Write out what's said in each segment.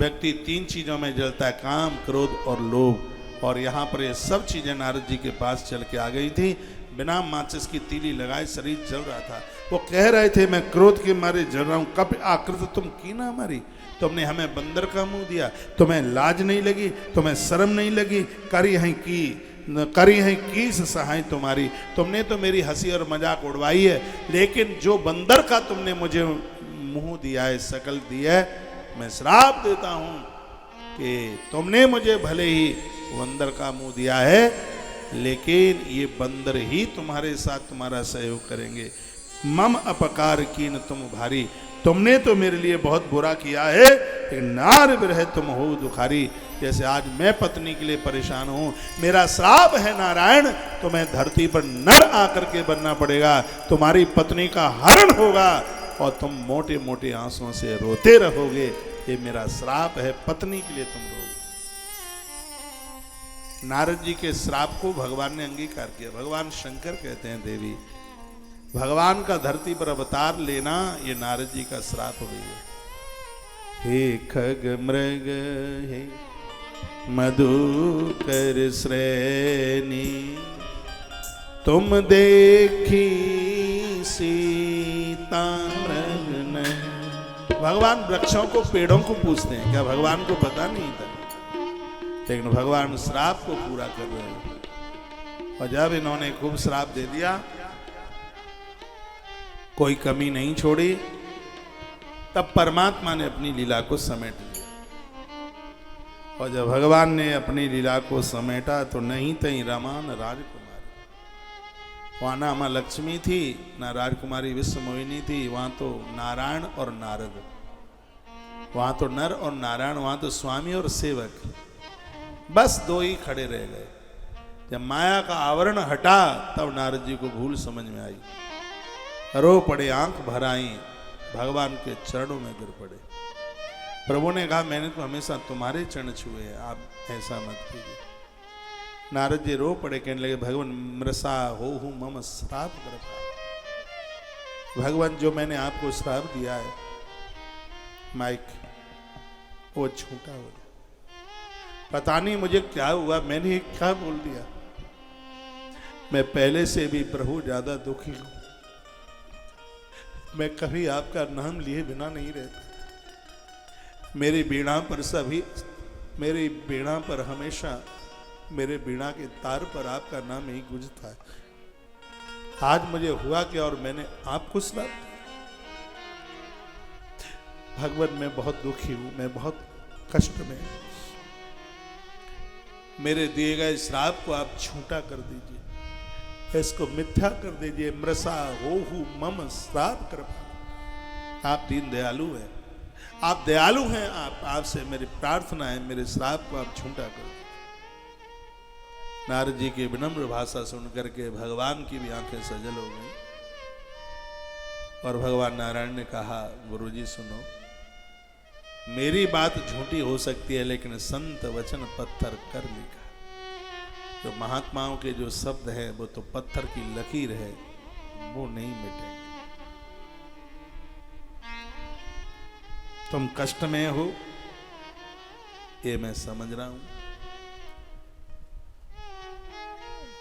व्यक्ति तीन चीजों में जलता है, काम, क्रोध और लोभ। और यहाँ पर ये सब चीजें नारद जी के पास चल के आ गई थी। बिना माचिस की तीली लगाए शरीर जल रहा था। वो कह रहे थे मैं क्रोध के मारे जल रहा हूँ। कप आकृत तुम की ना हमारी, तुमने हमें बंदर का मुंह दिया, तुम्हें लाज नहीं लगी, तुम्हें शर्म नहीं लगी, करी है कीस सहाय तुम्हारी। तुमने तो मेरी हंसी और मजाक उड़वाई है, लेकिन जो बंदर का तुमने मुझे मुंह दिया है, शकल दी है, मैं श्राप देता हूं कि तुमने मुझे भले ही बंदर का मुंह दिया है, लेकिन ये बंदर ही तुम्हारे साथ तुम्हारा सहयोग करेंगे। मम अपकार कीन तुम भारी, तुमने तो मेरे लिए बहुत बुरा किया है, लेकिन नार विरह तुम हो दुखारी। जैसे आज मैं पत्नी के लिए परेशान हूं, मेरा श्राप है नारायण, तुम्हें धरती पर नर आकर के बनना पड़ेगा, तुम्हारी पत्नी का हरण होगा और तुम मोटे मोटे आंसुओं से रोते रहोगे। ये मेरा श्राप है, पत्नी के लिए तुम रोगे। नारद जी के श्राप को भगवान ने अंगीकार किया। भगवान शंकर कहते हैं देवी, भगवान का धरती पर अवतार लेना ये नारद जी का श्राप हो गई है। हे खग मृग हे मधुकर श्रेणी, तुम देखी सीता मृग नहीं। भगवान वृक्षों को, पेड़ों को पूछते हैं, क्या भगवान को पता नहीं था? लेकिन भगवान श्राप को पूरा कर रहे हैं। और जब इन्होंने खूब श्राप दे दिया, कोई कमी नहीं छोड़ी, तब परमात्मा ने अपनी लीला को समेट लिया। और जब भगवान ने अपनी लीला को समेटा तो नहीं तई रमा न राजकुमारी, वहां ना मां लक्ष्मी थी, ना राजकुमारी विश्व मोहिनी थी, वहां तो नारायण और नारद, वहां तो नर और नारायण, वहां तो स्वामी और सेवक, बस दो ही खड़े रह गए। जब माया का आवरण हटा तब नारद जी को भूल समझ में आई, रो पड़े, आंख भर आई, भगवान के चरणों में गिर पड़े। प्रभु ने कहा मैंने तो हमेशा तुम्हारे चरण छुए हैं, आप ऐसा मत कीजिए। नारद जी रो पड़े, कहने लगे भगवान मृषा हो मम श्राप कृपा। भगवान जो मैंने आपको श्राप दिया है, माइक वो झूठा हो, पता नहीं मुझे क्या हुआ, मैंने क्या बोल दिया। मैं पहले से भी प्रभु ज्यादा दुखी हूं, मैं कभी आपका नाम लिए बिना नहीं रहता। मेरी बीणा पर सभी, मेरी बीणा पर हमेशा, मेरे बीणा के तार पर आपका नाम ही गूंजता है। आज मुझे हुआ क्या और मैंने आपको सुना? भगवान मैं बहुत दुखी हूं, मैं बहुत कष्ट में, मेरे दिए गए श्राप को आप झूठा कर दीजिए, इसको मिथ्या कर दीजिए। मृषा होहु मम श्राप कृपा। आप दीन दयालु हैं, आप दयालु हैं, आपसे मेरी प्रार्थना है, मेरे श्राप को आप झूठा कर दीजिए। नारद जी की विनम्र भाषा सुनकर के भगवान की भी आंखें सजल हो गई। और भगवान नारायण ने कहा गुरुजी सुनो, मेरी बात झूठी हो सकती है, लेकिन संत वचन पत्थर कर लिखा। जो महात्माओं के जो शब्द है वो तो पत्थर की लकीर है, वो नहीं मिटेंगे। तुम कष्ट में हो ये मैं समझ रहा हूं,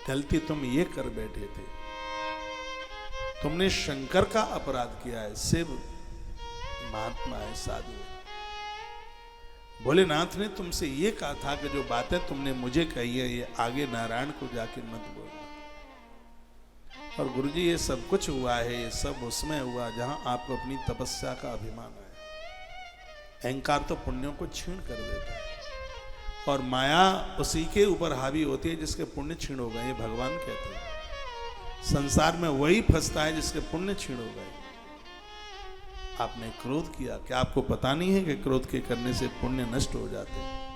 गलती तुम ये कर बैठे थे, तुमने शंकर का अपराध किया है। शिव महात्मा है, साधु है। भोलेनाथ ने तुमसे ये कहा था कि जो बातें तुमने मुझे कही है ये आगे नारायण को जाके मत बोलना। और गुरुजी ये सब कुछ हुआ है, ये सब उसमें हुआ जहां आपको अपनी तपस्या का अभिमान है। अहंकार तो पुण्यों को छीन कर देता है, और माया उसी के ऊपर हावी होती है जिसके पुण्य छीन हो गए। ये भगवान कहते हैं संसार में वही फंसता है जिसके पुण्य छीन हो गए। आपने क्रोध किया, क्या आपको पता नहीं है कि क्रोध के करने से पुण्य नष्ट हो जाते हैं?